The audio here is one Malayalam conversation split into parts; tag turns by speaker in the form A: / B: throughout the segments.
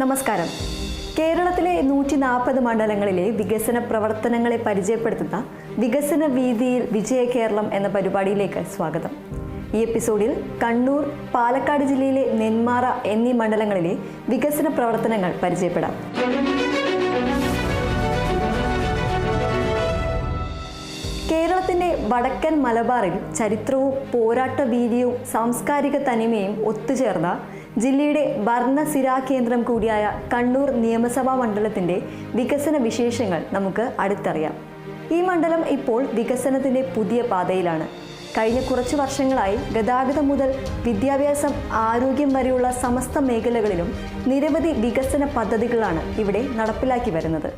A: നമസ്കാരം. കേരളത്തിലെ 140 മണ്ഡലങ്ങളിലെ വികസന പ്രവർത്തനങ്ങളെ പരിചയപ്പെടുത്തുന്ന വികസന വീതിയിൽ വിജയ കേരളം എന്ന പരിപാടിയിലേക്ക് സ്വാഗതം. ഈ എപ്പിസോഡിൽ കണ്ണൂർ, പാലക്കാട് ജില്ലയിലെ നെന്മാറ എന്നീ മണ്ഡലങ്ങളിലെ വികസന പ്രവർത്തനങ്ങൾ പരിചയപ്പെടാം. കേരളത്തിന്റെ വടക്കൻ മലബാറിൽ ചരിത്രവും പോരാട്ട വീര്യവും സാംസ്കാരിക തനിമയും ഒത്തുചേർന്ന ജില്ലയുടെ ഭരണസിരാ കേന്ദ്രം കൂടിയായ കണ്ണൂർ നിയമസഭാ മണ്ഡലത്തിന്റെ വികസന വിശേഷങ്ങൾ നമുക്ക് അടുത്തറിയാം. ഈ മണ്ഡലം ഇപ്പോൾ വികസനത്തിന്റെ പുതിയ പാതയിലാണ്. കഴിഞ്ഞ കുറച്ചു വർഷങ്ങളായി ഗതാഗതം മുതൽ വിദ്യാഭ്യാസം, ആരോഗ്യം വരെയുള്ള സമസ്ത മേഖലകളിലും നിരവധി വികസന പദ്ധതികളാണ് ഇവിടെ നടപ്പിലാക്കി വരുന്നത്.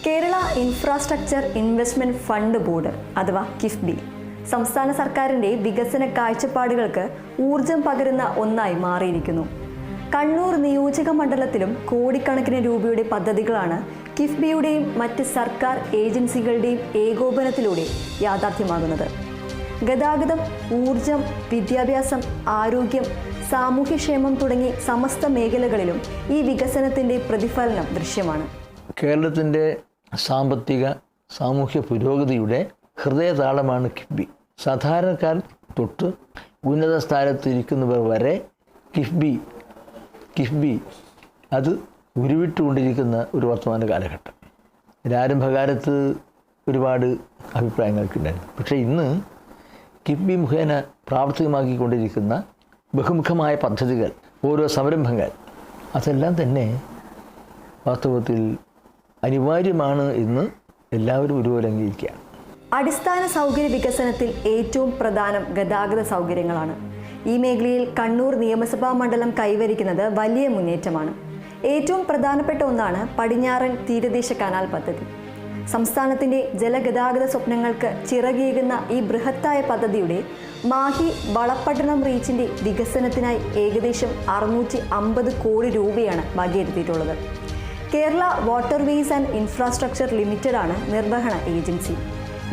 A: Kerala infrastructure investment fund board അഥവാ കിഫ്ബി സംസ്ഥാന സർക്കാരിൻ്റെ വികസന കാഴ്ചപ്പാടുകൾക്ക് ഊർജം പകരുന്ന ഒന്നായി മാറിയിരിക്കുന്നു. കണ്ണൂർ നിയോജക മണ്ഡലത്തിലും കോടിക്കണക്കിന് രൂപയുടെ പദ്ധതികളാണ് കിഫ്ബിയുടെയും മറ്റ് സർക്കാർ ഏജൻസികളുടെയും ഏകോപനത്തിലൂടെ യാഥാർത്ഥ്യമാകുന്നത്. ഗതാഗതം, ഊർജം, വിദ്യാഭ്യാസം, ആരോഗ്യം, സാമൂഹ്യക്ഷേമം തുടങ്ങി സമസ്ത മേഖലകളിലും ഈ വികസനത്തിൻ്റെ പ്രതിഫലനം ദൃശ്യമാണ്.
B: കേരളത്തിൻ്റെ സാമ്പത്തിക സാമൂഹ്യ പുരോഗതിയുടെ ഹൃദയതാളമാണ് കിഫ്ബി. സാധാരണക്കാർ തൊട്ട് ഉന്നത സ്ഥാനത്തിരിക്കുന്നവർ വരെ കിഫ്ബി അത് ഉരുവിട്ടുകൊണ്ടിരിക്കുന്ന ഒരു വർത്തമാന കാലഘട്ടം. ആരംഭകാലത്ത് ഒരുപാട് അഭിപ്രായങ്ങൾക്കുണ്ടായിരുന്നു. പക്ഷേ ഇന്ന് കിഫ്ബി മുഖേന പ്രാവർത്തികമാക്കിക്കൊണ്ടിരിക്കുന്ന ബഹുമുഖമായ പദ്ധതികൾ, ഓരോ സംരംഭങ്ങൾ, അതെല്ലാം തന്നെ വാസ്തവത്തിൽ അനിവാര്യമാണ് എന്ന് എല്ലാവരും ഒരുപോലെ അംഗീകരിക്കുകയാണ്.
A: അടിസ്ഥാന സൗകര്യ വികസനത്തിൽ ഏറ്റവും പ്രധാനം ഗതാഗത സൗകര്യങ്ങളാണ്. ഈ മേഖലയിൽ കണ്ണൂർ നിയമസഭാ മണ്ഡലം കൈവരിക്കുന്നത് വലിയ മുന്നേറ്റമാണ്. ഏറ്റവും പ്രധാനപ്പെട്ട ഒന്നാണ് പടിഞ്ഞാറൻ തീരദേശ കനാൽ പദ്ധതി. സംസ്ഥാനത്തിൻ്റെ ജലഗതാഗത സ്വപ്നങ്ങൾക്ക് ചിറകേകുന്ന ഈ ബൃഹത്തായ പദ്ധതിയുടെ മാഹി വളപട്ടണം റീച്ചിൻ്റെ വികസനത്തിനായി ഏകദേശം 650 കോടി രൂപയാണ് വകയിരുത്തിയിട്ടുള്ളത്. കേരള വാട്ടർവേസ് ആൻഡ് ഇൻഫ്രാസ്ട്രക്ചർ ലിമിറ്റഡാണ് നിർവഹണ ഏജൻസി.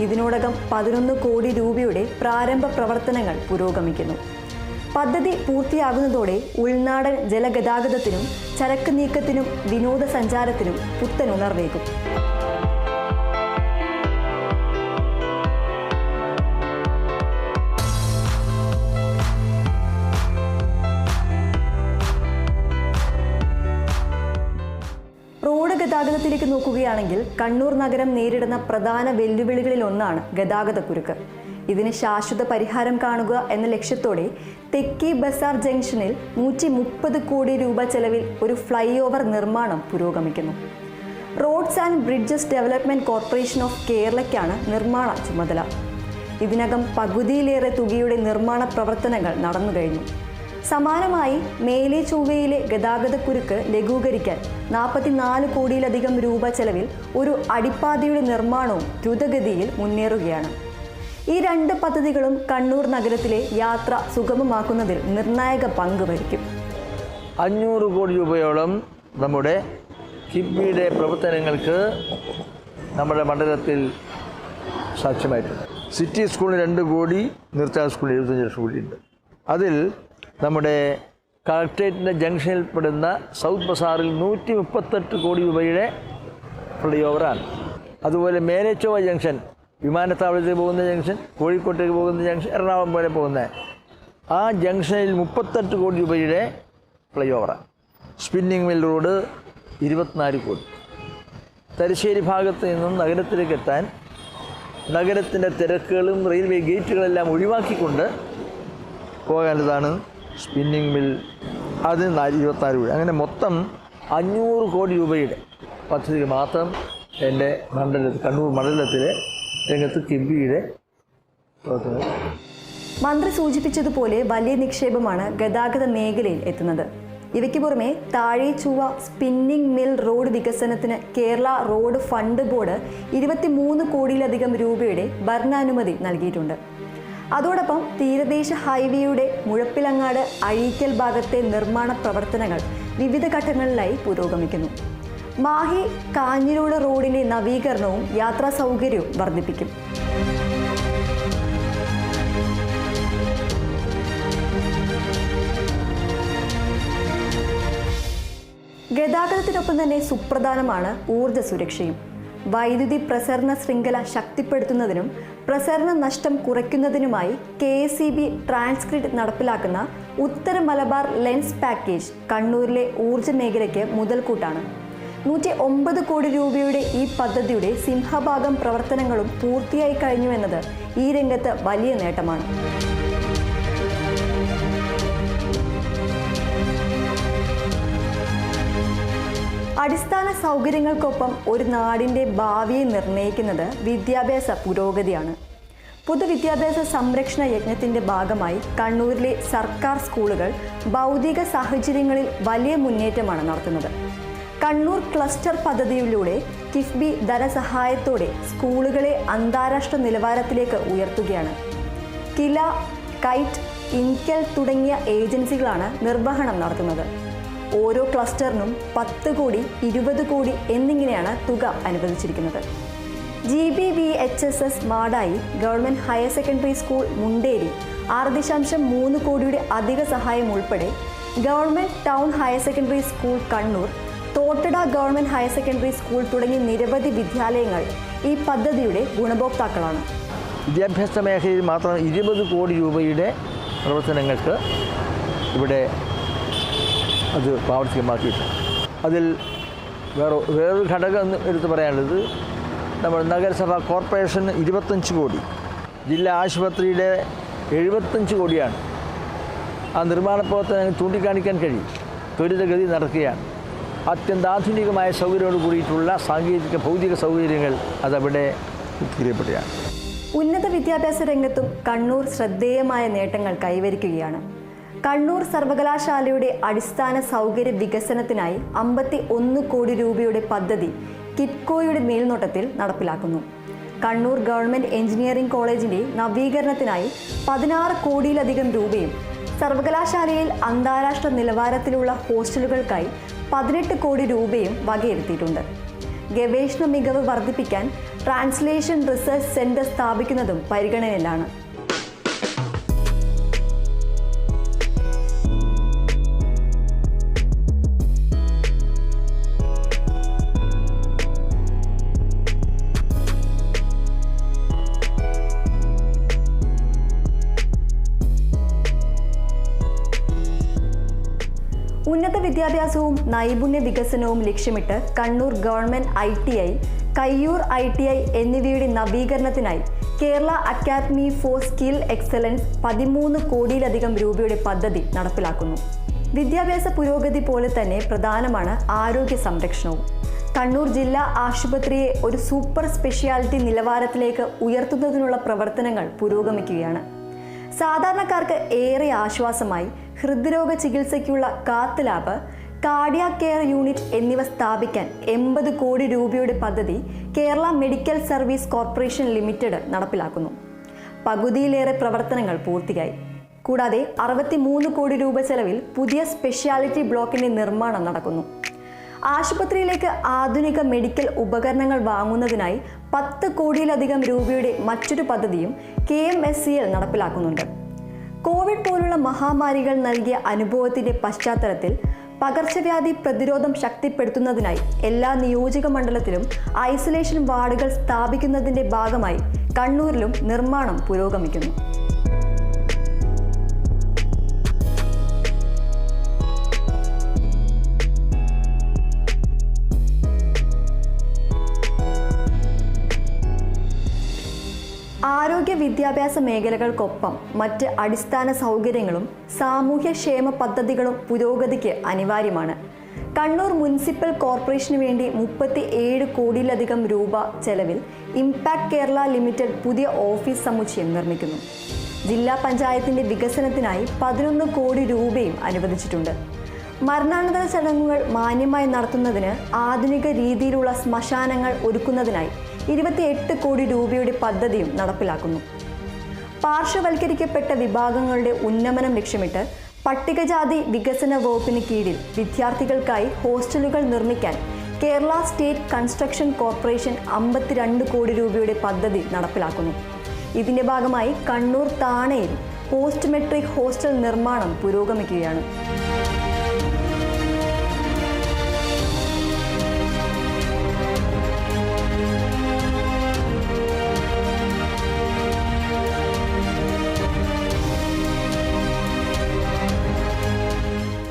A: ഇതിനോടകം 11 കോടി രൂപയുടെ പ്രാരംഭ പ്രവർത്തനങ്ങൾ പുരോഗമിക്കുന്നു. പദ്ധതി പൂർത്തിയാകുന്നതോടെ ഉൾനാടൻ ജലഗതാഗതത്തിനും ചരക്ക് നീക്കത്തിനും വിനോദസഞ്ചാരത്തിനും പുത്തൻ ഉണർവേകും. റോഡ് ഗതാഗതത്തിലേക്ക് നോക്കുകയാണെങ്കിൽ കണ്ണൂർ നഗരം നേരിടുന്ന പ്രധാന വെല്ലുവിളികളിൽ ഒന്നാണ് ഗതാഗതക്കുരുക്ക്. ഇതിന് ശാശ്വത പരിഹാരം കാണുക എന്ന ലക്ഷ്യത്തോടെ തെക്കി ബസാർ ജംഗ്ഷനിൽ 130 കോടി രൂപ ചെലവിൽ ഒരു ഫ്ലൈ ഓവർ നിർമ്മാണം പുരോഗമിക്കുന്നു. Roads and bridges development corporation of കേരളയ്ക്കാണ് നിർമ്മാണ ചുമതല. ഇതിനകം പകുതിയിലേറെ തുകയുടെ നിർമ്മാണ പ്രവർത്തനങ്ങൾ നടന്നു കഴിഞ്ഞു. സമാനമായി മേലെ ചൊവ്വയിലെ ഗതാഗതക്കുരുക്ക് ലഘൂകരിക്കാൻ 44 കോടിയിലധികം രൂപ ചെലവിൽ ഒരു അടിപ്പാതയുടെ നിർമ്മാണവും ദ്രുതഗതിയിൽ മുന്നേറുകയാണ്. ഈ രണ്ട് പദ്ധതികളും കണ്ണൂർ നഗരത്തിലെ യാത്ര സുഗമമാക്കുന്നതിൽ നിർണായക പങ്ക് വഹിക്കും.
B: 500 കോടി രൂപയോളം നമ്മുടെ കിഫ്ബിയുടെ പ്രവർത്തനങ്ങൾക്ക് നമ്മുടെ മണ്ഡലത്തിൽ സാക്ഷ്യമായിട്ടുണ്ട്. സിറ്റി സ്കൂളിന് 2 കോടി, നിർത്താൽ സ്കൂളിന് 75 ലക്ഷം കോടിയുണ്ട്. അതിൽ നമ്മുടെ കളക്ട്രേറ്റിൻ്റെ ജംഗ്ഷനിൽ പെടുന്ന സൗത്ത് ബസാറിൽ 138 കോടി രൂപയുടെ ഫ്ലൈ ഓവറാണ്. അതുപോലെ മേലേച്ചോവ ജംഗ്ഷൻ, വിമാനത്താവളത്തേക്ക് പോകുന്ന ജംഗ്ഷൻ, കോഴിക്കോട്ടേക്ക് പോകുന്ന ജംഗ്ഷൻ, എറണാകുളം പോലെ പോകുന്ന ആ ജംഗ്ഷനിൽ 38 കോടി രൂപയുടെ ഫ്ലൈ ഓവറാണ്. സ്പിന്നിങ് മിൽ റോഡ് 24 കോടി. തലശ്ശേരി ഭാഗത്ത് നിന്നും നഗരത്തിലേക്ക് എത്താൻ നഗരത്തിൻ്റെ തിരക്കുകളും റെയിൽവേ ഗേറ്റുകളെല്ലാം ഒഴിവാക്കിക്കൊണ്ട് പോകേണ്ടതാണ് സ്പിന്നിങ് മിൽ. അത് 24 കോടി. അങ്ങനെ മൊത്തം 500 കോടി രൂപയുടെ പദ്ധതി മാത്രം എൻ്റെ മണ്ഡലത്തിൽ, കണ്ണൂർ മണ്ഡലത്തിലെ രംഗത്ത് കിഫ്ബിയുടെ പ്രവർത്തനം.
A: മന്ത്രി സൂചിപ്പിച്ചതുപോലെ വലിയ നിക്ഷേപമാണ് ഗതാഗത മേഖലയിൽ എത്തുന്നത്. ഇവയ്ക്ക് പുറമെ താഴെ ചൊവ്വ സ്പിന്നിങ് മിൽ റോഡ് വികസനത്തിന് കേരള റോഡ് ഫണ്ട് ബോർഡ് 23 കോടിയിലധികം രൂപയുടെ ഭരണാനുമതി നൽകിയിട്ടുണ്ട്. അതോടൊപ്പം തീരദേശ ഹൈവേയുടെ മുഴപ്പിലങ്ങാട് അഴീക്കൽ ഭാഗത്തെ നിർമ്മാണ പ്രവർത്തനങ്ങൾ വിവിധ ഘട്ടങ്ങളിലായി പുരോഗമിക്കുന്നു. മാഹി കാഞ്ഞിരോട് റോഡിന്റെ നവീകരണവും യാത്രാ സൗകര്യവും വർദ്ധിപ്പിക്കും. ഗതാഗതത്തിനൊപ്പം തന്നെ സുപ്രധാനമാണ് ഊർജ്ജ സുരക്ഷയും. വൈദ്യുതി പ്രസരണ ശൃംഖല ശക്തിപ്പെടുത്തുന്നതിനും പ്രസരണ നഷ്ടം കുറയ്ക്കുന്നതിനുമായി KSEB ട്രാൻസ്ഗ്രിഡ് നടപ്പിലാക്കുന്ന ഉത്തര മലബാർ ലെൻസ് പാക്കേജ് കണ്ണൂരിലെ ഊർജ്ജ മേഖലയ്ക്ക് മുതൽക്കൂട്ടാണ്. 109 കോടി രൂപയുടെ ഈ പദ്ധതിയുടെ സിംഹഭാഗം പ്രവർത്തനങ്ങളും പൂർത്തിയായി കഴിഞ്ഞുവെന്നത് ഈ രംഗത്ത് വലിയ നേട്ടമാണ്. അടിസ്ഥാന സൗകര്യങ്ങൾക്കൊപ്പം ഒരു നാടിൻ്റെ ഭാവിയെ നിർണ്ണയിക്കുന്നത് വിദ്യാഭ്യാസ പുരോഗതിയാണ്. പൊതുവിദ്യാഭ്യാസ സംരക്ഷണ യജ്ഞത്തിൻ്റെ ഭാഗമായി കണ്ണൂരിലെ സർക്കാർ സ്കൂളുകൾ ഭൗതിക സാഹചര്യങ്ങളിൽ വലിയ മുന്നേറ്റമാണ് നടത്തുന്നത്. കണ്ണൂർ ക്ലസ്റ്റർ പദ്ധതിയിലൂടെ കിഫ്ബി ധനസഹായത്തോടെ സ്കൂളുകളെ അന്താരാഷ്ട്ര നിലവാരത്തിലേക്ക് ഉയർത്തുകയാണ്. കില, കൈറ്റ്, ഇൻകെൽ തുടങ്ങിയ ഏജൻസികളാണ് നിർവഹണം നടത്തുന്നത്. ഓരോ ക്ലസ്റ്ററിനും 10 കോടി, 20 കോടി എന്നിങ്ങനെയാണ് തുക അനുവദിച്ചിരിക്കുന്നത്. GBVHSS Madayi government higher secondary school Munderi 6.3 കോടിയുടെ അധിക സഹായം ഉൾപ്പെടെ government town higher secondary school Kannur, Thottada government higher secondary school തുടങ്ങിയ നിരവധി വിദ്യാലയങ്ങൾ ഈ പദ്ധതിയുടെ ഗുണഭോക്താക്കളാണ്.
B: വിദ്യാഭ്യാസ മേഖലയിൽ മാത്രം 20 കോടി രൂപയുടെ പ്രവർത്തനങ്ങൾക്ക് ഇവിടെ അത് പ്രാവർത്തികമാക്കിയിട്ടുണ്ട്. അതിൽ വേറൊരു ഘടകം എടുത്ത് പറയാനുള്ളത് നമ്മുടെ നഗരസഭ കോർപ്പറേഷന് 25 കോടി, ജില്ലാ ആശുപത്രിയുടെ 75 കോടിയാണ്. ആ നിർമ്മാണ പ്രവർത്തനങ്ങൾ ചൂണ്ടിക്കാണിക്കാൻ കഴിയും. ത്വരിതഗതി നടക്കുകയാണ്. അത്യന്താധുനികമായ സൗകര്യത്തോട് കൂടിയിട്ടുള്ള ഭൗതിക സൗകര്യങ്ങൾ അതവിടെ പൂർത്തീകരിക്കപ്പെടുകയാണ്.
A: ഉന്നത വിദ്യാഭ്യാസ രംഗത്തും കണ്ണൂർ ശ്രദ്ധേയമായ നേട്ടങ്ങൾ കൈവരിക്കുകയാണ്. കണ്ണൂർ സർവകലാശാലയുടെ അടിസ്ഥാന സൗകര്യ വികസനത്തിനായി 51 കോടി രൂപയുടെ പദ്ധതി കിറ്റ്കോയുടെ മേൽനോട്ടത്തിൽ നടപ്പിലാക്കുന്നു. കണ്ണൂർ ഗവൺമെൻറ് എഞ്ചിനീയറിംഗ് കോളേജിൻ്റെ നവീകരണത്തിനായി 16 കോടിയിലധികം രൂപയും സർവകലാശാലയിൽ അന്താരാഷ്ട്ര നിലവാരത്തിലുള്ള ഹോസ്റ്റലുകൾക്കായി 18 കോടി രൂപയും വകയിരുത്തിയിട്ടുണ്ട്. ഗവേഷണ മികവ് വർദ്ധിപ്പിക്കാൻ ട്രാൻസ്ലേഷൻ റിസർച്ച് സെന്റർ സ്ഥാപിക്കുന്നതും പരിഗണനയിലാണ്. ഉന്നത വിദ്യാഭ്യാസവും നൈപുണ്യ വികസനവും ലക്ഷ്യമിട്ട് Kannur government ITI, Kayyur ITI എന്നിവയുടെ നവീകരണത്തിനായി Kerala academy for skill excellence 13 കോടിയിലധികം രൂപയുടെ പദ്ധതി നടപ്പിലാക്കുന്നു. വിദ്യാഭ്യാസ പുരോഗതി പോലെ തന്നെ പ്രധാനമാണ് ആരോഗ്യ സംരക്ഷണവും. കണ്ണൂർ ജില്ലാ ആശുപത്രിയെ ഒരു സൂപ്പർ സ്പെഷ്യാലിറ്റി നിലവാരത്തിലേക്ക് ഉയർത്തുന്നതിനുള്ള പ്രവർത്തനങ്ങൾ പുരോഗമിക്കുകയാണ്. സാധാരണക്കാർക്ക് ഏറെ ആശ്വാസമായി ഹൃദ്രോഗ ചികിത്സയ്ക്കുള്ള cath lab, cardiac care unit എന്നിവ സ്ഥാപിക്കാൻ 80 കോടി രൂപയുടെ പദ്ധതി Kerala medical service corporation limited നടപ്പിലാക്കുന്നു. പകുതിയിലേറെ പ്രവർത്തനങ്ങൾ പൂർത്തിയായി. കൂടാതെ 63 കോടി രൂപ ചെലവിൽ പുതിയ സ്പെഷ്യാലിറ്റി ബ്ലോക്കിന്റെ നിർമ്മാണം നടക്കുന്നു. ആശുപത്രിയിലേക്ക് ആധുനിക മെഡിക്കൽ ഉപകരണങ്ങൾ വാങ്ങുന്നതിനായി 10 കോടിയിലധികം രൂപയുടെ മറ്റൊരു പദ്ധതിയും KMSCL നടപ്പിലാക്കുന്നുണ്ട്. കോവിഡ് പോലുള്ള മഹാമാരികൾ നൽകിയ അനുഭവത്തിന്റെ പശ്ചാത്തലത്തിൽ പകർച്ചവ്യാധി പ്രതിരോധം ശക്തിപ്പെടുത്തുന്നതിനായി എല്ലാ നിയോജക മണ്ഡലത്തിലും ഐസൊലേഷൻ വാർഡുകൾ സ്ഥാപിക്കുന്നതിന്റെ ഭാഗമായി കണ്ണൂരിലും നിർമ്മാണം പുരോഗമിക്കുന്നു. ആരോഗ്യ വിദ്യാഭ്യാസ മേഖലകൾക്കൊപ്പം മറ്റ് അടിസ്ഥാന സൗകര്യങ്ങളും സാമൂഹ്യക്ഷേമ പദ്ധതികളും പുരോഗതിക്ക് അനിവാര്യമാണ്. കണ്ണൂർ മുനിസിപ്പൽ കോർപ്പറേഷന് വേണ്ടി 37 കോടിയിലധികം രൂപ ചെലവിൽ ഇംപാക്ട് കേരള ലിമിറ്റഡ് പുതിയ ഓഫീസ് സമുച്ചയം നിർമ്മിക്കുന്നു. ജില്ലാ പഞ്ചായത്തിന്റെ വികസനത്തിനായി 11 കോടി രൂപയും അനുവദിച്ചിട്ടുണ്ട്. മരണാനന്തര ചടങ്ങുകൾ മാന്യമായി നടത്തുന്നതിന് ആധുനിക രീതിയിലുള്ള ശ്മശാനങ്ങൾ ഒരുക്കുന്നതിനായി 28 കോടി രൂപയുടെ പദ്ധതിയും നടപ്പിലാക്കുന്നു. പാർശ്വവൽക്കരിക്കപ്പെട്ട വിഭാഗങ്ങളുടെ ഉന്നമനം ലക്ഷ്യമിട്ട് പട്ടികജാതി വികസന വകുപ്പിന് കീഴിൽ വിദ്യാർത്ഥികൾക്കായി ഹോസ്റ്റലുകൾ നിർമ്മിക്കാൻ കേരള സ്റ്റേറ്റ് കൺസ്ട്രക്ഷൻ കോർപ്പറേഷൻ 52 കോടി രൂപയുടെ പദ്ധതി നടപ്പിലാക്കുന്നു. ഇതിന്റെ ഭാഗമായി കണ്ണൂർ താണയിൽ പോസ്റ്റ് മെട്രിക് ഹോസ്റ്റൽ നിർമ്മാണം പുരോഗമിക്കുകയാണ്.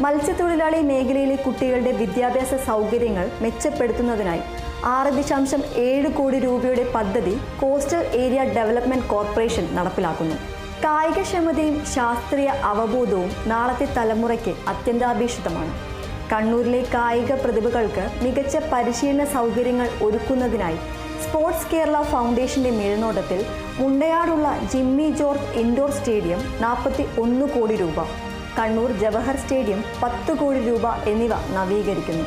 A: മത്സ്യത്തൊഴിലാളി മേഖലയിലെ കുട്ടികളുടെ വിദ്യാഭ്യാസ സൗകര്യങ്ങൾ മെച്ചപ്പെടുത്തുന്നതിനായി 6.7 കോടി രൂപയുടെ പദ്ധതി കോസ്റ്റൽ ഏരിയ ഡെവലപ്മെന്റ് കോർപ്പറേഷൻ നടപ്പിലാക്കുന്നു. കായികക്ഷമതയും ശാസ്ത്രീയ അവബോധവും നാളത്തെ തലമുറയ്ക്ക് അത്യന്താപേക്ഷിതമാണ്. കണ്ണൂരിലെ കായിക പ്രതിഭകൾക്ക് മികച്ച പരിശീലന സൗകര്യങ്ങൾ ഒരുക്കുന്നതിനായി സ്പോർട്സ് കേരള ഫൗണ്ടേഷന്റെ മേൽനോട്ടത്തിൽ മുണ്ടയാടുള്ള ജിമ്മി ജോർജ് ഇൻഡോർ സ്റ്റേഡിയം 41 കോടി രൂപ, കണ്ണൂർ ജവഹർ സ്റ്റേഡിയം 10 കോടി രൂപ എന്നിവ നവീകരിക്കുന്നു.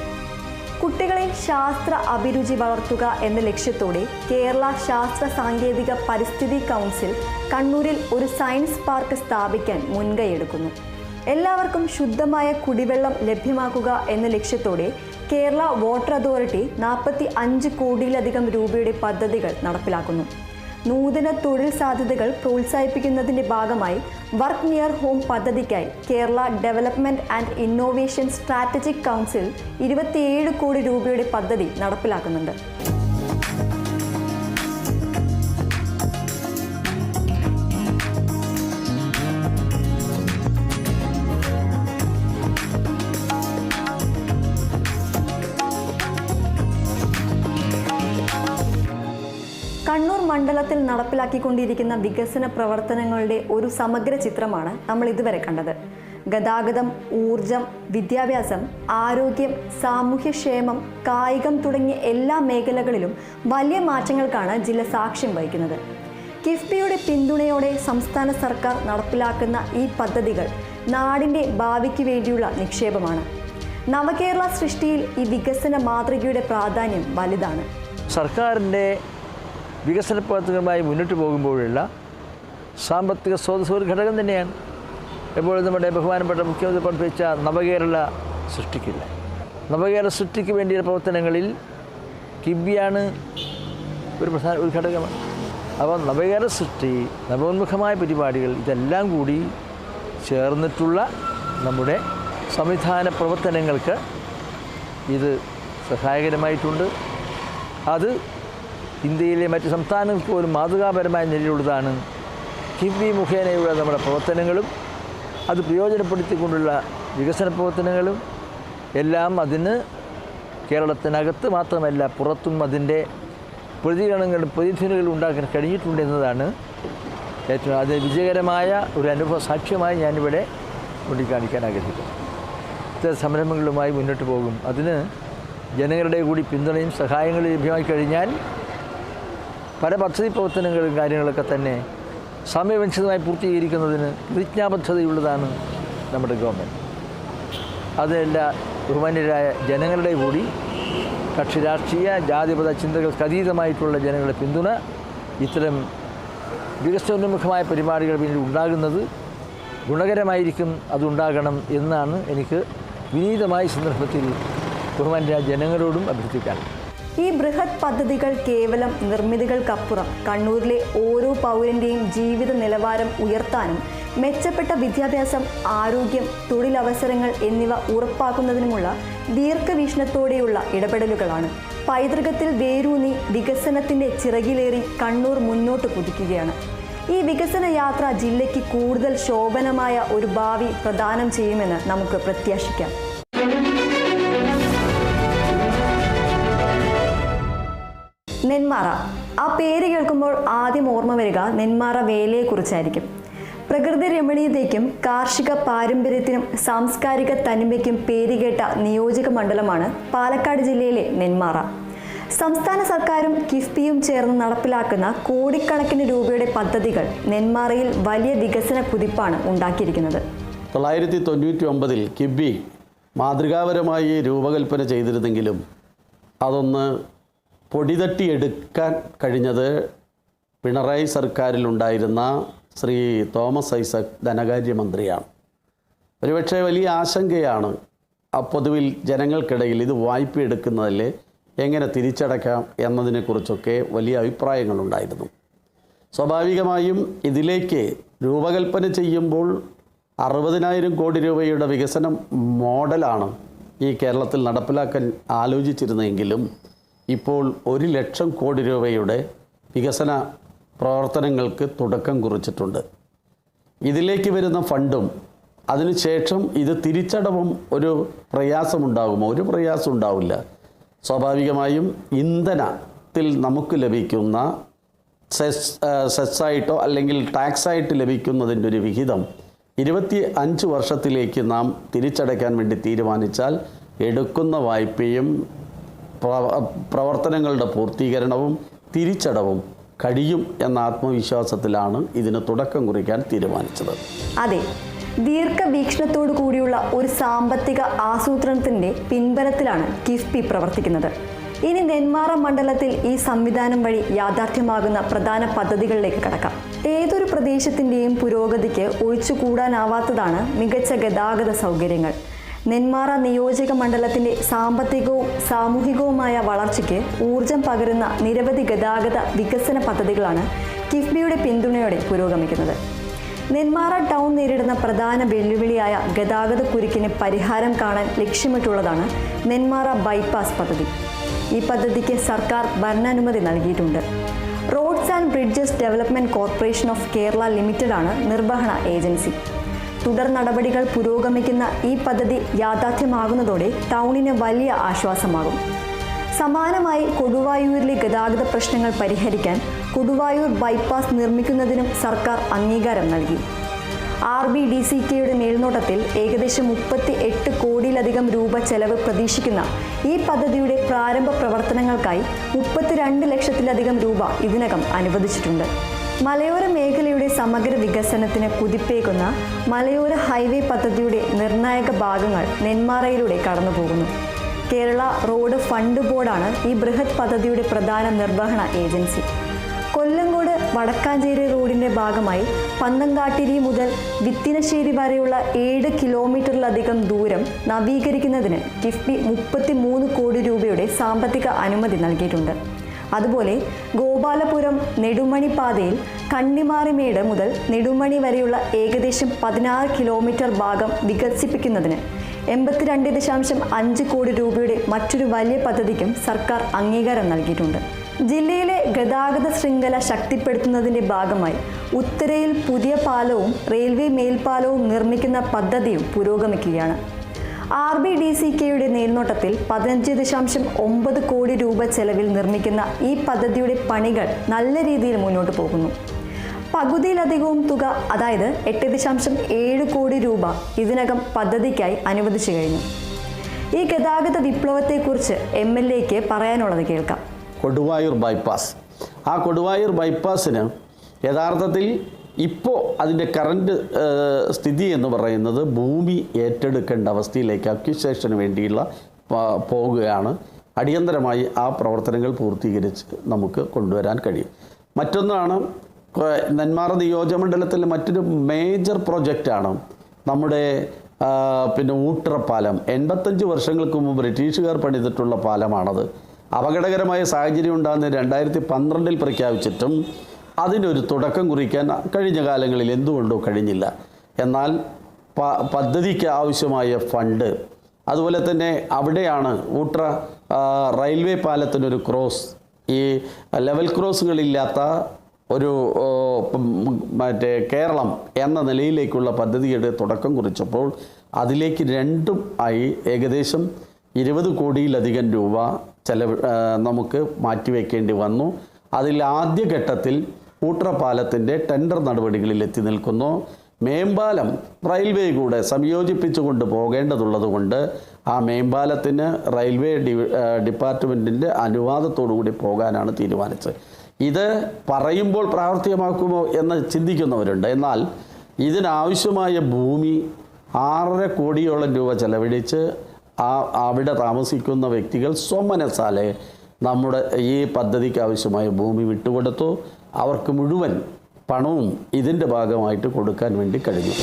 A: കുട്ടികളെ ശാസ്ത്ര അഭിരുചി വളർത്തുക എന്ന ലക്ഷ്യത്തോടെ കേരള ശാസ്ത്ര സാങ്കേതിക പരിസ്ഥിതി കൗൺസിൽ കണ്ണൂരിൽ ഒരു സയൻസ് പാർക്ക് സ്ഥാപിക്കാൻ മുൻകൈയെടുക്കുന്നു. എല്ലാവർക്കും ശുദ്ധമായ കുടിവെള്ളം ലഭ്യമാക്കുക എന്ന ലക്ഷ്യത്തോടെ കേരള വാട്ടർ അതോറിറ്റി 45 കോടിയിലധികം രൂപയുടെ പദ്ധതികൾ നടപ്പിലാക്കുന്നു. നൂതന തൊഴിൽ സാധ്യതകൾ പ്രോത്സാഹിപ്പിക്കുന്നതിൻ്റെ ഭാഗമായി വർക്ക് നിയർ ഹോം പദ്ധതിക്കായി Kerala development and innovation strategic council 27 കോടി രൂപയുടെ പദ്ധതി നടപ്പിലാക്കുന്നുണ്ട്. കണ്ണൂർ മണ്ഡലത്തിൽ നടപ്പിലാക്കിക്കൊണ്ടിരിക്കുന്ന വികസന പ്രവർത്തനങ്ങളുടെ ഒരു സമഗ്ര ചിത്രമാണ് നമ്മൾ ഇതുവരെ കണ്ടത്. ഗതാഗതം, ഊർജം, വിദ്യാഭ്യാസം, ആരോഗ്യം, സാമൂഹ്യക്ഷേമം, കായികം തുടങ്ങിയ എല്ലാ മേഖലകളിലും വലിയ മാറ്റങ്ങൾക്കാണ് ജില്ല സാക്ഷ്യം വഹിക്കുന്നത്. കിഫ്ബിയുടെ പിന്തുണയോടെ സംസ്ഥാന സർക്കാർ നടപ്പിലാക്കുന്ന ഈ പദ്ധതികൾ നാടിൻ്റെ ഭാവിക്ക് വേണ്ടിയുള്ള നിക്ഷേപമാണ്. നവകേരള സൃഷ്ടിയിൽ ഈ വികസന മാതൃകയുടെ പ്രാധാന്യം വലുതാണ്.
B: സർക്കാരിൻ്റെ വികസന പ്രവർത്തനങ്ങളുമായി മുന്നോട്ട് പോകുമ്പോഴുള്ള സാമ്പത്തിക സ്രോതസ് ഒരു ഘടകം തന്നെയാണ്. എപ്പോഴും നമ്മുടെ ബഹുമാനപ്പെട്ട മുഖ്യമന്ത്രി പഠിപ്പിച്ച നവകേരള സൃഷ്ടിക്കില്ല. നവകേരള സൃഷ്ടിക്ക് വേണ്ടിയുള്ള പ്രവർത്തനങ്ങളിൽ കിഫ്ബിയാണ് ഒരു ഘടകമാണ്. അപ്പോൾ നവകേരള സൃഷ്ടി, നവോന്മുഖമായ പരിപാടികൾ, ഇതെല്ലാം കൂടി ചേർന്നിട്ടുള്ള നമ്മുടെ സംവിധാന പ്രവർത്തനങ്ങൾക്ക് ഇത് സഹായകരമായിട്ടുണ്ട്. അത് ഇന്ത്യയിലെ മറ്റ് സംസ്ഥാനങ്ങൾക്ക് പോലും മാതൃകാപരമായ നിലയിലുള്ളതാണ്. കിഫ്ബി മുഖേനയുള്ള നമ്മുടെ പ്രവർത്തനങ്ങളും അത് പ്രയോജനപ്പെടുത്തിക്കൊണ്ടുള്ള വികസന പ്രവർത്തനങ്ങളും എല്ലാം അതിന് കേരളത്തിനകത്ത് മാത്രമല്ല പുറത്തും അതിൻ്റെ പ്രതികരണങ്ങളും പ്രതിധ്വനികളും ഉണ്ടാക്കാൻ കഴിഞ്ഞിട്ടുണ്ട് എന്നതാണ് ഏറ്റവും അത് വിജയകരമായ ഒരു അനുഭവ സാക്ഷ്യമായി ഞാനിവിടെ ചൂണ്ടിക്കാണിക്കാൻ ആഗ്രഹിക്കുന്നു. ഇത്തരം സംരംഭങ്ങളുമായി മുന്നോട്ട് പോകും. അതിന് ജനങ്ങളുടെ കൂടി പിന്തുണയും സഹായങ്ങളും ലഭ്യമായി കഴിഞ്ഞാൽ പല പദ്ധതി പ്രവർത്തനങ്ങളും കാര്യങ്ങളൊക്കെ തന്നെ സമയബന്ധിതമായി പൂർത്തീകരിക്കുന്നതിന് പ്രതിജ്ഞാബദ്ധതയുള്ളതാണ് നമ്മുടെ ഗവൺമെൻറ്. അതെല്ലാ ബഹുമാന്യരായ ജനങ്ങളുടെ കൂടി കക്ഷി രാഷ്ട്രീയ ജാതിപത ചിന്തകൾക്ക് അതീതമായിട്ടുള്ള ജനങ്ങളുടെ പിന്തുണ ഇത്തരം വികസനോന്മുഖമായ പരിപാടികൾ പിന്നീട് ഉണ്ടാകുന്നത് ഗുണകരമായിരിക്കും. അതുണ്ടാകണം എന്നാണ് എനിക്ക് വിനീതമായ സന്ദർഭത്തിൽ ബഹുമാന്യരായ ജനങ്ങളോടും അഭ്യർത്ഥിക്കാൻ.
A: ഈ ബൃഹത് പദ്ധതികൾ കേവലം നിർമ്മിതികൾക്കപ്പുറം കണ്ണൂരിലെ ഓരോ പൗരൻ്റെയും ജീവിത നിലവാരം ഉയർത്താനും മെച്ചപ്പെട്ട വിദ്യാഭ്യാസം, ആരോഗ്യം, തൊഴിലവസരങ്ങൾ എന്നിവ ഉറപ്പാക്കുന്നതിനുമുള്ള ദീർഘവീക്ഷണത്തോടെയുള്ള ഇടപെടലുകളാണ്. പൈതൃകത്തിൽ വേരൂന്നി വികസനത്തിൻ്റെ ചിറകിലേറി കണ്ണൂർ മുന്നോട്ട് കുതിക്കുകയാണ്. ഈ വികസന യാത്ര ജില്ലയ്ക്ക് കൂടുതൽ ശോഭനമായ ഒരു ഭാവി പ്രദാനം ചെയ്യുമെന്ന് നമുക്ക് പ്രത്യാശിക്കാം. നെന്മാറ, ആ പേര് കേൾക്കുമ്പോൾ ആദ്യം ഓർമ്മ വരിക നെന്മാറ വേലയെക്കുറിച്ചായിരിക്കും. പ്രകൃതി രമണീയതയ്ക്കും കാർഷിക പാരമ്പര്യത്തിനും സാംസ്കാരിക തനിമയ്ക്കും പേരുകേട്ട നിയോജക മണ്ഡലമാണ് പാലക്കാട് ജില്ലയിലെ നെന്മാറ. സംസ്ഥാന സർക്കാരും കിഫ്ബിയും ചേർന്ന് നടപ്പിലാക്കുന്ന കോടിക്കണക്കിന് രൂപയുടെ പദ്ധതികൾ നെന്മാറയിൽ വലിയ വികസന കുതിപ്പാണ് ഉണ്ടാക്കിയിരിക്കുന്നത്.
C: 1999 കിഫ്ബി മാതൃകാപരമായി രൂപകൽപ്പന ചെയ്തിരുന്നെങ്കിലും അതൊന്ന് പൊടിതട്ടിയെടുക്കാൻ കഴിഞ്ഞത് പിണറായി സർക്കാരിലുണ്ടായിരുന്ന ശ്രീ തോമസ് ഐസക് ധനകാര്യമന്ത്രിയാണ്. ഒരുപക്ഷെ വലിയ ആശങ്കയാണ് പൊതുവിൽ ജനങ്ങൾക്കിടയിൽ ഇത് വായ്പ എടുക്കുന്നതിൽ എങ്ങനെ തിരിച്ചടക്കാം എന്നതിനെക്കുറിച്ചൊക്കെ വലിയ അഭിപ്രായങ്ങളുണ്ടായിരുന്നു. സ്വാഭാവികമായും ഇതിലേക്ക് രൂപകൽപ്പന ചെയ്യുമ്പോൾ 60,000 കോടി രൂപയുടെ വികസന മോഡലാണ് ഈ കേരളത്തിൽ നടപ്പിലാക്കാൻ ആലോചിച്ചിരുന്നെങ്കിലും ഇപ്പോൾ 1,00,000 കോടി രൂപയുടെ വികസന പ്രവർത്തനങ്ങൾക്ക് തുടക്കം കുറിച്ചിട്ടുണ്ട്. ഇതിലേക്ക് വരുന്ന ഫണ്ടും അതിനുശേഷം ഇത് തിരിച്ചടവും ഒരു പ്രയാസമുണ്ടാകുമോ? ഒരു പ്രയാസം ഉണ്ടാവില്ല. സ്വാഭാവികമായും ഇന്ധനത്തിൽ നമുക്ക് ലഭിക്കുന്ന സെസ്സായിട്ടോ അല്ലെങ്കിൽ ടാക്സായിട്ട് ലഭിക്കുന്നതിൻ്റെ ഒരു വിഹിതം 25 വർഷത്തിലേക്ക് നാം തിരിച്ചടയ്ക്കാൻ വേണ്ടി തീരുമാനിച്ചാൽ എടുക്കുന്ന വായ്പയും പ്രവർത്തനങ്ങളുടെ പൂർത്തീകരണവും തിരിച്ചടവും കഴിയും എന്ന ആത്മവിശ്വാസത്തിലാണ് ഇതിന് തുടക്കം കുറിക്കാൻ തീരുമാനിച്ചത്.
A: അതെ, ദീർഘവീക്ഷണത്തോടു കൂടിയുള്ള ഒരു സാമ്പത്തിക ആസൂത്രണത്തിൻ്റെ പിൻബലത്തിലാണ് കിഫ്ബി പ്രവർത്തിക്കുന്നത്. ഇനി നെന്മാറ മണ്ഡലത്തിൽ ഈ സംവിധാനം വഴി യാഥാർത്ഥ്യമാകുന്ന പ്രധാന പദ്ധതികളിലേക്ക് കടക്കാം. ഏതൊരു പ്രദേശത്തിൻ്റെയും പുരോഗതിക്ക് ഒഴിച്ചുകൂടാനാവാത്തതാണ് മികച്ച ഗതാഗത സൗകര്യങ്ങൾ. നെന്മാറ നിയോജക മണ്ഡലത്തിൻ്റെ സാമ്പത്തികവും സാമൂഹികവുമായ വളർച്ചയ്ക്ക് ഊർജം പകരുന്ന നിരവധി ഗതാഗത വികസന പദ്ധതികളാണ് കിഫ്ബിയുടെ പിന്തുണയോടെ പുരോഗമിക്കുന്നത്. നെന്മാറ ടൗൺ നേരിടുന്ന പ്രധാന വെല്ലുവിളിയായ ഗതാഗത കുരുക്കിന് പരിഹാരം കാണാൻ ലക്ഷ്യമിട്ടുള്ളതാണ് നെന്മാറ ബൈപ്പാസ് പദ്ധതി. ഈ പദ്ധതിക്ക് സർക്കാർ ഭരണാനുമതി നൽകിയിട്ടുണ്ട്. Roads and bridges development corporation of Kerala ലിമിറ്റഡാണ് നിർവഹണ ഏജൻസി. തുടർ നടപടികൾ പുരോഗമിക്കുന്ന ഈ പദ്ധതി യാഥാർത്ഥ്യമാകുന്നതോടെ ടൗണിന് വലിയ ആശ്വാസമാകും. സമാനമായി കൊടുവായൂരിലെ ഗതാഗത പ്രശ്നങ്ങൾ പരിഹരിക്കാൻ കൊടുവായൂർ ബൈപ്പാസ് നിർമ്മിക്കുന്നതിനും സർക്കാർ അംഗീകാരം നൽകി. RBDCKയുടെ മേൽനോട്ടത്തിൽ ഏകദേശം 38 കോടിയിലധികം രൂപ ചെലവ് പ്രതീക്ഷിക്കുന്ന ഈ പദ്ധതിയുടെ പ്രാരംഭ പ്രവർത്തനങ്ങൾക്കായി 32 ലക്ഷത്തിലധികം രൂപ ഇതിനകം അനുവദിച്ചിട്ടുണ്ട്. മലയോര മേഖലയുടെ സമഗ്ര വികസനത്തിന് കുതിപ്പേകുന്ന മലയോര ഹൈവേ പദ്ധതിയുടെ നിർണായക ഭാഗങ്ങൾ നെന്മാറയിലൂടെ കടന്നുപോകുന്നു. കേരള റോഡ് ഫണ്ട് ബോർഡാണ് ഈ ബൃഹത് പദ്ധതിയുടെ പ്രധാന നിർവഹണ ഏജൻസി. കൊല്ലങ്കോട് വടക്കാഞ്ചേരി റോഡിൻ്റെ ഭാഗമായി പന്തങ്കാട്ടിരി മുതൽ വിത്തിനശ്ശേരി വരെയുള്ള 7 കിലോമീറ്ററിലധികം ദൂരം നവീകരിക്കുന്നതിന് കിഫ്ബി 33 കോടി രൂപയുടെ സാമ്പത്തിക അനുമതി നൽകിയിട്ടുണ്ട്. അതുപോലെ ഗോപാലപുരം നെടുമണി പാതയിൽ കണ്ണിമാറിമേട് മുതൽ നെടുമണി വരെയുള്ള ഏകദേശം 16 കിലോമീറ്റർ ഭാഗം വികസിപ്പിക്കുന്നതിന് 82.5 കോടി രൂപയുടെ മറ്റൊരു വലിയ പദ്ധതിക്കും സർക്കാർ അംഗീകാരം നൽകിയിട്ടുണ്ട്. ജില്ലയിലെ ഗതാഗത ശൃംഖല ശക്തിപ്പെടുത്തുന്നതിൻ്റെ ഭാഗമായി ഉത്തരയിൽ പുതിയ പാലവും റെയിൽവേ മേൽപ്പാലവും നിർമ്മിക്കുന്ന പദ്ധതിയും പുരോഗമിക്കുകയാണ്. RBDCKയുടെ മേൽനോട്ടത്തിൽ 15.9 കോടി രൂപ ചെലവിൽ നിർമ്മിക്കുന്ന ഈ പദ്ധതിയുടെ പണികൾ നല്ല രീതിയിൽ മുന്നോട്ട് പോകുന്നു. പകുതിയിലധികവും തുക, അതായത് 8.7 കോടി രൂപ ഇതിനകം പദ്ധതിക്കായി അനുവദിച്ചു കഴിഞ്ഞു. ഈ ഗതാഗത വിപ്ലവത്തെക്കുറിച്ച് MLAക്ക് പറയാനുള്ളത് കേൾക്കാം.
C: കൊടുവായൂർ ബൈപ്പാസ്, ആ കൊടുവായൂർ ബൈപ്പാസിന് യഥാർത്ഥത്തിൽ ഇപ്പോൾ അതിൻ്റെ കറണ്ട് സ്ഥിതി എന്ന് പറയുന്നത് ഭൂമി ഏറ്റെടുക്കേണ്ട അവസ്ഥയിലേക്ക് അക്വിസേഷന് വേണ്ടിയുള്ള പോകുകയാണ്. അടിയന്തരമായി ആ പ്രവർത്തനങ്ങൾ പൂർത്തീകരിച്ച് നമുക്ക് കൊണ്ടുവരാൻ കഴിയും. മറ്റൊന്നാണ് നെന്മാറ നിയോജകമണ്ഡലത്തിലെ മറ്റൊരു മേജർ പ്രൊജക്റ്റാണ് നമ്മുടെ ഊട്ടറപ്പാലം. 85 വർഷങ്ങൾക്ക് മുമ്പ് ബ്രിട്ടീഷുകാർ പണിതിട്ടുള്ള പാലമാണത്. അപകടകരമായ സാഹചര്യം ഉണ്ടാകുന്ന 2012 പ്രഖ്യാപിച്ചിട്ടും അതിനൊരു തുടക്കം കുറിക്കാൻ കഴിഞ്ഞ കാലങ്ങളിൽ എന്തുകൊണ്ടോ കഴിഞ്ഞില്ല. എന്നാൽ പദ്ധതിക്ക് ആവശ്യമായ ഫണ്ട്, അതുപോലെ തന്നെ അവിടെയാണ് ഊട്ടറ റെയിൽവേ പാലത്തിനൊരു ക്രോസ്, ഈ ലെവൽ ക്രോസുകളില്ലാത്ത ഒരു കേരളം എന്ന നിലയിലേക്കുള്ള പദ്ധതിയുടെ തുടക്കം കുറിച്ചപ്പോൾ അതിലേക്ക് രണ്ടും ആയി ഏകദേശം 20 കോടിയിലധികം രൂപ ചെലവ് നമുക്ക് മാറ്റിവെക്കേണ്ടി വന്നു. അതിൽ ആദ്യഘട്ടത്തിൽ ഊട്ടറപ്പാലത്തിൻ്റെ ടെൻഡർ നടപടികളിൽ എത്തി നിൽക്കുന്നു. മേമ്പാലം റെയിൽവേ കൂടെ സംയോജിപ്പിച്ചുകൊണ്ട് പോകേണ്ടതുള്ളത് കൊണ്ട് ആ മേമ്പാലത്തിന് റെയിൽവേ ഡിപ്പാർട്ട്മെൻറ്റിൻ്റെ അനുവാദത്തോടു കൂടി പോകാനാണ് തീരുമാനിച്ചത്. ഇത് പറയുമ്പോൾ പ്രാവർത്തികമാക്കുമോ എന്ന് ചിന്തിക്കുന്നവരുണ്ട്. എന്നാൽ ഇതിനാവശ്യമായ ഭൂമി 6.5 കോടിയോളം രൂപ ചെലവഴിച്ച് അവിടെ താമസിക്കുന്ന വ്യക്തികൾ സ്വമനസാലെ നമ്മുടെ ഈ പദ്ധതിക്ക് ആവശ്യമായ ഭൂമി വിട്ടുകൊടുത്തു. അവർക്ക് മുഴുവൻ പണവും ഇതിൻ്റെ ഭാഗമായിട്ട് കൊടുക്കാൻ വേണ്ടി കഴിഞ്ഞു.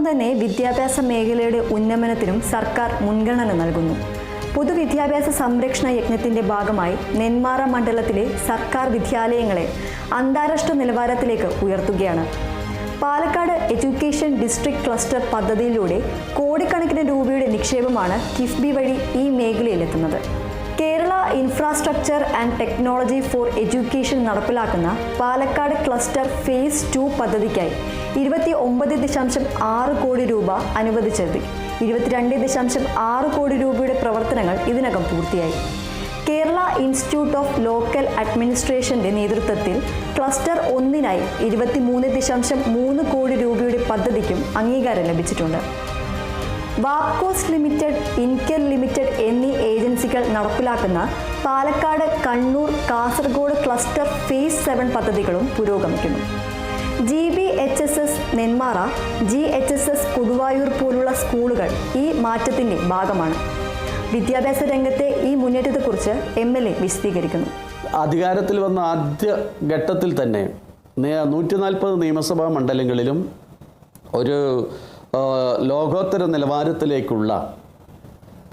A: തന്നെ വിദ്യാഭ്യാസ മേഖലയുടെ ഉന്നമനത്തിനും സർക്കാർ മുൻഗണന നൽകുന്നു. പൊതുവിദ്യാഭ്യാസ സംരക്ഷണ യജ്ഞത്തിന്റെ ഭാഗമായി നെന്മാറ മണ്ഡലത്തിലെ സർക്കാർ വിദ്യാലയങ്ങളെ അന്താരാഷ്ട്ര നിലവാരത്തിലേക്ക് ഉയർത്തുകയാണ്. പാലക്കാട് എഡ്യൂക്കേഷൻ ഡിസ്ട്രിക്ട് ക്ലസ്റ്റർ പദ്ധതിയിലൂടെ കോടിക്കണക്കിന് രൂപയുടെ നിക്ഷേപമാണ് കിഫ്ബി വഴി ഈ മേഖലയിലെത്തുന്നത്. Kerala infrastructure and technology for education നടപ്പിലാക്കുന്ന പാലക്കാട് ക്ലസ്റ്റർ ഫേസ് 2 പദ്ധതിക്കായി 29.6 കോടി രൂപ അനുവദിച്ചെത്തി. 22.6 കോടി രൂപയുടെ പ്രവർത്തനങ്ങൾ ഇതിനകം പൂർത്തിയായി. കേരള ഇൻസ്റ്റിറ്റ്യൂട്ട് ഓഫ് ലോക്കൽ അഡ്മിനിസ്ട്രേഷന്റെ നേതൃത്വത്തിൽ ക്ലസ്റ്റർ 1-നായി 23.3 കോടി രൂപയുടെ പദ്ധതിക്കും അംഗീകാരം ലഭിച്ചിട്ടുണ്ട്. വാപ്കോസ് ലിമിറ്റഡ്, ഇൻകെൽ ലിമിറ്റഡ് എന്നീ ഏജൻസികൾ നടപ്പിലാക്കുന്ന പാലക്കാട്, കണ്ണൂർ, കാസർഗോഡ് ക്ലസ്റ്റർ ഫേസ് 7 പദ്ധതികളും പുരോഗമിക്കുന്നു. GBHSS നെന്മാറ, GHSS കൊടുവായൂർ പോലുള്ള സ്കൂളുകൾ ഈ മാറ്റത്തിന്റെ ഭാഗമാണ്. വിദ്യാഭ്യാസ രംഗത്തെ ഈ മുന്നേറ്റത്തെക്കുറിച്ച് MLA വിശദീകരിക്കുന്നു.
C: അധികാരത്തിൽ വന്ന ആദ്യ ഘട്ടത്തിൽ തന്നെ 140 നിയമസഭാ മണ്ഡലങ്ങളിലും ഒരു ലോകോത്തര നിലവാരത്തിലേക്കുള്ള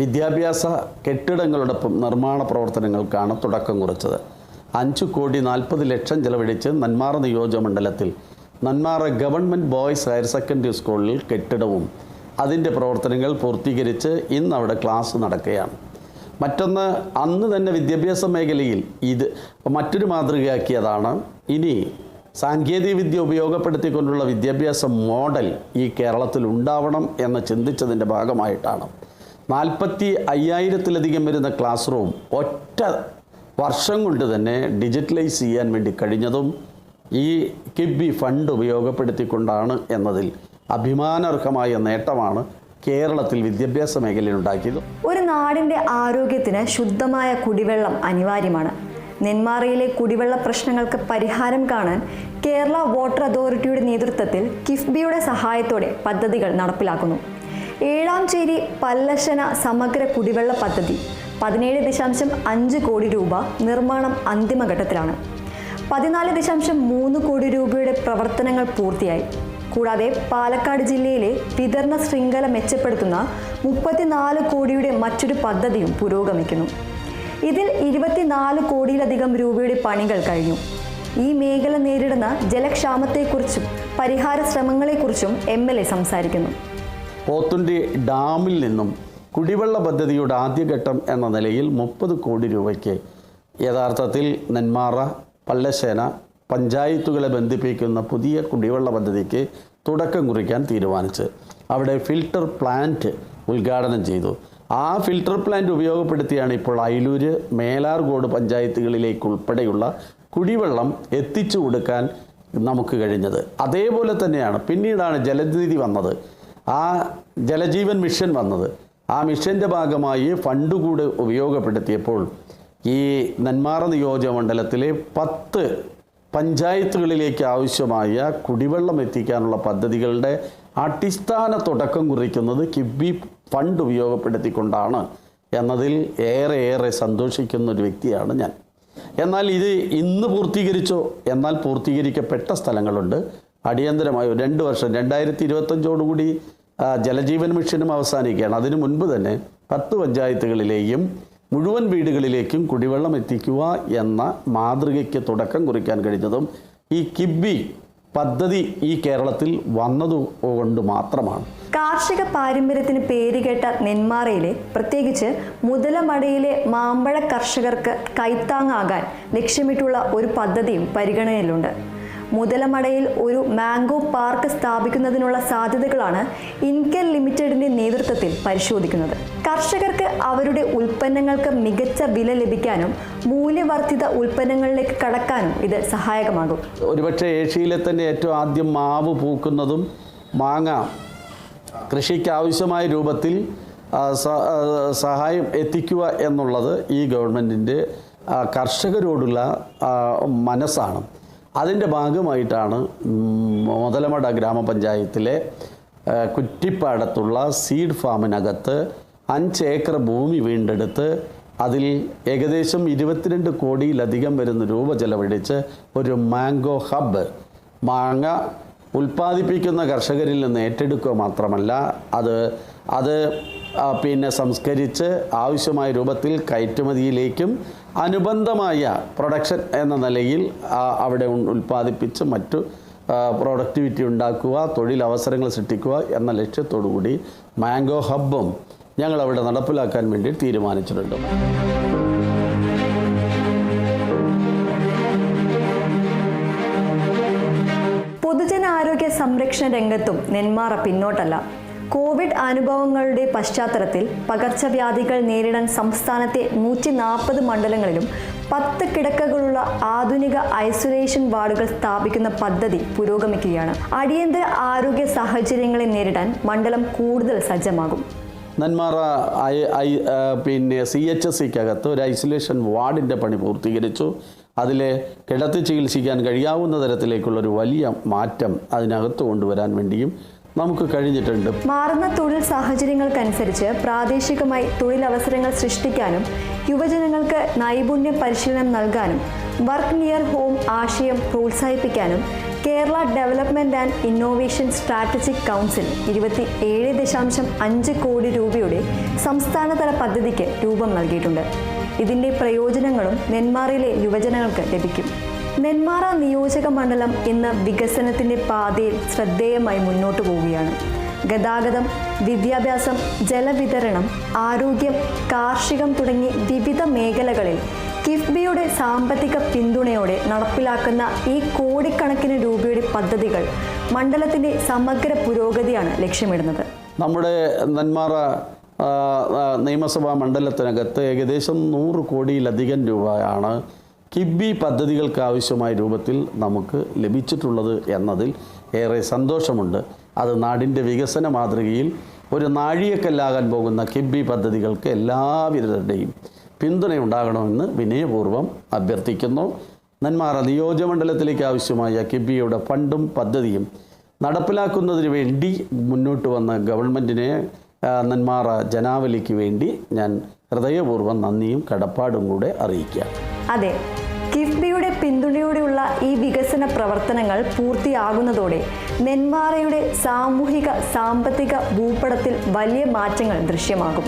C: വിദ്യാഭ്യാസ കെട്ടിടങ്ങളുടെ നിർമ്മാണ പ്രവർത്തനങ്ങൾക്കാണ് തുടക്കം കുറിച്ചത്. 5,40,00,000 ചെലവഴിച്ച് നെന്മാറ നിയോജകമണ്ഡലത്തിൽ Nenmara government boys higher secondary സ്കൂളിൽ കെട്ടിടവും അതിൻ്റെ പ്രവർത്തനങ്ങൾ പൂർത്തീകരിച്ച് ഇന്ന് അവിടെ ക്ലാസ് നടക്കുകയാണ്. മറ്റൊന്ന്, അന്ന് തന്നെ വിദ്യാഭ്യാസ മേഖലയിൽ ഇത് മറ്റൊരു മാതൃകയാക്കിയതാണ്. ഇനി സാങ്കേതികവിദ്യ ഉപയോഗപ്പെടുത്തിക്കൊണ്ടുള്ള വിദ്യാഭ്യാസ മോഡൽ ഈ കേരളത്തിൽ ഉണ്ടാവണം എന്ന് ചിന്തിച്ചതിൻ്റെ ഭാഗമായിട്ടാണ് 45,000-ലധികം വരുന്ന ക്ലാസ് റൂം ഒറ്റ വർഷം കൊണ്ട് തന്നെ ഡിജിറ്റലൈസ് ചെയ്യാൻ വേണ്ടി കഴിഞ്ഞതും ഈ കിഫ്ബി ഫണ്ട് ഉപയോഗപ്പെടുത്തിക്കൊണ്ടാണ് എന്നതിൽ അഭിമാനാർഹമായ നേട്ടമാണ് കേരളത്തിൽ വിദ്യാഭ്യാസ മേഖലയിൽ ഉണ്ടാക്കിയത്.
A: ഒരു നാടിൻ്റെ ആരോഗ്യത്തിന് ശുദ്ധമായ കുടിവെള്ളം അനിവാര്യമാണ്. നെന്മാറയിലെ കുടിവെള്ള പ്രശ്നങ്ങൾക്ക് പരിഹാരം കാണാൻ കേരള വാട്ടർ അതോറിറ്റിയുടെ നേതൃത്വത്തിൽ കിഫ്ബിയുടെ സഹായത്തോടെ പദ്ധതികൾ നടപ്പിലാക്കുന്നു. ഏഴാംചേരി പല്ലശന സമഗ്ര കുടിവെള്ള പദ്ധതി 17.5 കോടി രൂപ നിർമ്മാണം അന്തിമഘട്ടത്തിലാണ്. 14.3 കോടി രൂപയുടെ പ്രവർത്തനങ്ങൾ പൂർത്തിയായി. കൂടാതെ പാലക്കാട് ജില്ലയിലെ വിതരണ ശൃംഖല മെച്ചപ്പെടുത്തുന്ന 34 കോടിയുടെ മറ്റൊരു പദ്ധതിയും പുരോഗമിക്കുന്നു. ഇതിൽ 24 കോടിയിലധികം രൂപയുടെ പണികൾ കഴിഞ്ഞു. ഈ മേഖല നേരിടുന്ന ജലക്ഷാമത്തെക്കുറിച്ചും പരിഹാര ശ്രമങ്ങളെക്കുറിച്ചും MLA സംസാരിക്കുന്നു.
C: പോത്തുണ്ടി ഡാമിൽ നിന്നും കുടിവെള്ള പദ്ധതിയുടെ ആദ്യഘട്ടം എന്ന നിലയിൽ 30 കോടി രൂപയ്ക്ക് യഥാർത്ഥത്തിൽ നെന്മാറ, പല്ലശ്ശേന പഞ്ചായത്തുകളെ ബന്ധിപ്പിക്കുന്ന പുതിയ കുടിവെള്ള പദ്ധതിക്ക് തുടക്കം കുറിക്കാൻ തീരുമാനിച്ച് അവിടെ ഫിൽട്ടർ പ്ലാന്റ് ഉദ്ഘാടനം ചെയ്തു. ആ ഫിൽട്ടർ പ്ലാന്റ് ഉപയോഗപ്പെടുത്തിയാണ് ഇപ്പോൾ അയിലൂര്, മേലാർകോട് പഞ്ചായത്തുകളിലേക്കുൾപ്പെടെയുള്ള കുടിവെള്ളം എത്തിച്ചു കൊടുക്കാൻ നമുക്ക് കഴിഞ്ഞത്. അതേപോലെ തന്നെയാണ് പിന്നീടാണ് ജലനിധി വന്നത്, ആ ജലജീവൻ മിഷൻ വന്നത്. ആ മിഷൻ്റെ ഭാഗമായി ഫണ്ട് കൂടെ ഉപയോഗപ്പെടുത്തിയപ്പോൾ ഈ നെന്മാറ നിയോജകമണ്ഡലത്തിലെ 10 പഞ്ചായത്തുകളിലേക്ക് ആവശ്യമായ കുടിവെള്ളം എത്തിക്കാനുള്ള പദ്ധതികളുടെ അടിസ്ഥാന തുടക്കം കുറിക്കുന്നത് കിഫ്ബി ഫണ്ട് ഉപയോഗപ്പെടുത്തിക്കൊണ്ടാണ് എന്നതിൽ ഏറെ സന്തോഷിക്കുന്ന ഒരു വ്യക്തിയാണ് ഞാൻ. എന്നാൽ ഇത് ഇന്ന് പൂർത്തീകരിച്ചോ? എന്നാൽ പൂർത്തീകരിക്കപ്പെട്ട സ്ഥലങ്ങളുണ്ട്. അടിയന്തരമായി 2 വർഷം 2025 ജലജീവൻ മിഷനും അവസാനിക്കുകയാണ്. അതിനു മുൻപ് തന്നെ 10 പഞ്ചായത്തുകളിലെയും മുഴുവൻ വീടുകളിലേക്കും കുടിവെള്ളം എത്തിക്കുക എന്ന മാതൃകയ്ക്ക് തുടക്കം കുറിക്കാൻ കഴിഞ്ഞതും ഈ കിഫ്ബി പദ്ധതി ഈ കേരളത്തിൽ വന്നതുകൊണ്ട് മാത്രമാണ്.
A: കാർഷിക പാരമ്പര്യത്തിന് പേരുകേട്ട നെന്മാറയിലെ പ്രത്യേകിച്ച് മുതലമടയിലെ മാമ്പഴ കർഷകർക്ക് കൈത്താങ്ങാകാൻ ലക്ഷ്യമിട്ടുള്ള ഒരു പദ്ധതിയും പരിഗണനയിലുണ്ട്. മുതലമടയിൽ ഒരു മാംഗോ പാർക്ക് സ്ഥാപിക്കുന്നതിനുള്ള സാധ്യതകളാണ് ഇൻകെൽ ലിമിറ്റഡിന്റെ നേതൃത്വത്തിൽ പരിശോധിക്കുന്നത്. കർഷകർക്ക് അവരുടെ ഉൽപ്പന്നങ്ങൾക്ക് മികച്ച വില ലഭിക്കാനും മൂല്യവർദ്ധിത ഉൽപ്പന്നങ്ങളിലേക്ക് കടക്കാനും ഇത് സഹായകമാകും.
C: ഒരുപക്ഷെ ഏഷ്യയിലെ തന്നെ ഏറ്റവും ആദ്യം മാവ് പൂക്കുന്നതും മാങ്ങ കൃഷിക്ക് ആവശ്യമായ രൂപത്തിൽ സഹായം എത്തിക്കുക എന്നുള്ളത് ഈ ഗവൺമെൻറ്റിൻ്റെ കർഷകരോടുള്ള മനസ്സാണ്. അതിൻ്റെ ഭാഗമായിട്ടാണ് മുതലമട ഗ്രാമപഞ്ചായത്തിലെ കുറ്റിപ്പാടത്തുള്ള സീഡ് ഫാമിനകത്ത് 5 ഏക്കർ ഭൂമി വീണ്ടെടുത്ത് അതിൽ ഏകദേശം 22 കോടിയിലധികം വരുന്ന രൂപ ചെലവഴിച്ച് ഒരു മാംഗോ ഹബ്ബ്, മാങ്ങ ഉൽപ്പാദിപ്പിക്കുന്ന കർഷകരിൽ നിന്ന് ഏറ്റെടുക്കുക മാത്രമല്ല അത് പിന്നെ സംസ്കരിച്ച് ആവശ്യമായ രൂപത്തിൽ കയറ്റുമതിയിലേക്കും അനുബന്ധമായ പ്രൊഡക്ഷൻ എന്ന നിലയിൽ അവിടെ ഉൽപ്പാദിപ്പിച്ച് മറ്റു പ്രൊഡക്ടിവിറ്റി ഉണ്ടാക്കുക, തൊഴിലവസരങ്ങൾ സൃഷ്ടിക്കുക എന്ന ലക്ഷ്യത്തോടു കൂടി മാംഗോ ഹബ്ബും ഞങ്ങളവിടെ നടപ്പിലാക്കാൻ വേണ്ടി തീരുമാനിച്ചിട്ടുണ്ട്.
A: പൊതുജനാരോഗ്യ സംരക്ഷണ രംഗത്തും നെന്മാറ പിന്നോട്ടല്ല. കോവിഡ് അനുഭവങ്ങളുടെ പശ്ചാത്തലത്തിൽ പകർച്ചവ്യാധികൾ നേരിടാൻ സംസ്ഥാനത്തെ 140 മണ്ഡലങ്ങളിലും 10 കിടക്കകളുള്ള ആധുനിക ഐസൊലേഷൻ വാർഡുകൾ സ്ഥാപിക്കുന്ന പദ്ധതി പുരോഗമിക്കുകയാണ്. അടിയന്തര ആരോഗ്യ സാഹചര്യങ്ങളെ നേരിടാൻ മണ്ഡലം കൂടുതൽ സജ്ജമാകും.
C: നെന്മാറ പിന്നെ CHSCക്കകത്ത് ഒരു ഐസൊലേഷൻ വാർഡിൻ്റെ പണി പൂർത്തീകരിച്ചു. അതിലെ കിടത്തി ചികിത്സിക്കാൻ കഴിയാവുന്ന തരത്തിലേക്കുള്ളൊരു വലിയ മാറ്റം അതിനകത്ത് കൊണ്ടുവരാൻ വേണ്ടിയും നമുക്ക് കഴിഞ്ഞിട്ടുണ്ട്.
A: മാറുന്ന തൊഴിൽ സാഹചര്യങ്ങൾക്കനുസരിച്ച് പ്രാദേശികമായി തൊഴിലവസരങ്ങൾ സൃഷ്ടിക്കാനും യുവജനങ്ങൾക്ക് നൈപുണ്യ പരിശീലനം നൽകാനും വർക്ക് നിയർ ഹോം ആശയം പ്രോത്സാഹിപ്പിക്കാനും Kerala development and innovation strategic council 27.5 കോടി രൂപയുടെ സംസ്ഥാനതല പദ്ധതിക്ക് രൂപം നൽകിയിട്ടുണ്ട്. ഇതിൻ്റെ പ്രയോജനങ്ങളും നെന്മാറയിലെ യുവജനങ്ങൾക്ക് ലഭിക്കും. നെന്മാറ നിയോജക മണ്ഡലം ഇന്ന് വികസനത്തിൻ്റെ പാതയിൽ ശ്രദ്ധേയമായി മുന്നോട്ടു പോവുകയാണ്. ഗതാഗതം, വിദ്യാഭ്യാസം, ജലവിതരണം, ആരോഗ്യം, കാർഷികം തുടങ്ങി വിവിധ മേഖലകളിൽ കിഫ്ബിയുടെ സാമ്പത്തിക പിന്തുണയോടെ നടപ്പിലാക്കുന്ന ഈ കോടിക്കണക്കിന് രൂപയുടെ പദ്ധതികൾ മണ്ഡലത്തിൻ്റെ സമഗ്ര പുരോഗതിയാണ് ലക്ഷ്യമിടുന്നത്.
C: നമ്മുടെ നെന്മാറ നിയമസഭാ മണ്ഡലത്തിനകത്ത് ഏകദേശം 100 കോടിയിലധികം രൂപയാണ് കിഫ്ബി പദ്ധതികൾക്ക് ആവശ്യമായ രൂപത്തിൽ നമുക്ക് ലഭിച്ചിട്ടുള്ളത് എന്നതിൽ ഏറെ സന്തോഷമുണ്ട്. അത് നാടിൻ്റെ വികസന മാതൃകയിൽ ഒരു നാഴികക്കല്ലാകാൻ പോകുന്ന കിഫ്ബി പദ്ധതികൾക്ക് എല്ലാവരുടെയും പിന്തുണയുണ്ടാകണമെന്ന് വിനയപൂർവ്വം അഭ്യർത്ഥിക്കുന്നു. നെന്മാറ നിയോജകമണ്ഡലത്തിലേക്ക് ആവശ്യമായ കിഫ്ബിയുടെ ഫണ്ടും പദ്ധതിയും നടപ്പിലാക്കുന്നതിന് വേണ്ടി മുന്നോട്ട് വന്ന ഗവൺമെൻറ്റിനെ നെന്മാറ ജനാവലിക്ക് വേണ്ടി ഞാൻ ഹൃദയപൂർവ്വം നന്ദിയും കടപ്പാടും കൂടെ അറിയിക്കുക.
A: അതെ, കിഫ്ബിയുടെ പിന്തുണയോടെയുള്ള ഈ വികസന പ്രവർത്തനങ്ങൾ പൂർത്തിയാകുന്നതോടെ നെന്മാറയുടെ സാമൂഹിക സാമ്പത്തിക ഭൂപടത്തിൽ വലിയ മാറ്റങ്ങൾ ദൃശ്യമാകും.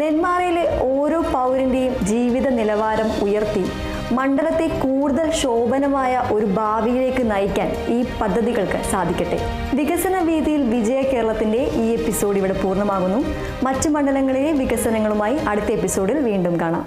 A: നെന്മാറയിലെ ഓരോ പൗരൻ്റെയും ജീവിത നിലവാരം ഉയർത്തി മണ്ഡലത്തെ കൂടുതൽ ശോഭനമായ ഒരു ഭാവിയിലേക്ക് നയിക്കാൻ ഈ പദ്ധതികൾക്ക് സാധിക്കട്ടെ. വികസന വീതിയിൽ വിജയ കേരളത്തിൻ്റെ ഈ എപ്പിസോഡ് ഇവിടെ പൂർണ്ണമാകുന്നു. മറ്റ് മണ്ഡലങ്ങളിലെ വികസനങ്ങളുമായി അടുത്ത എപ്പിസോഡിൽ വീണ്ടും കാണാം.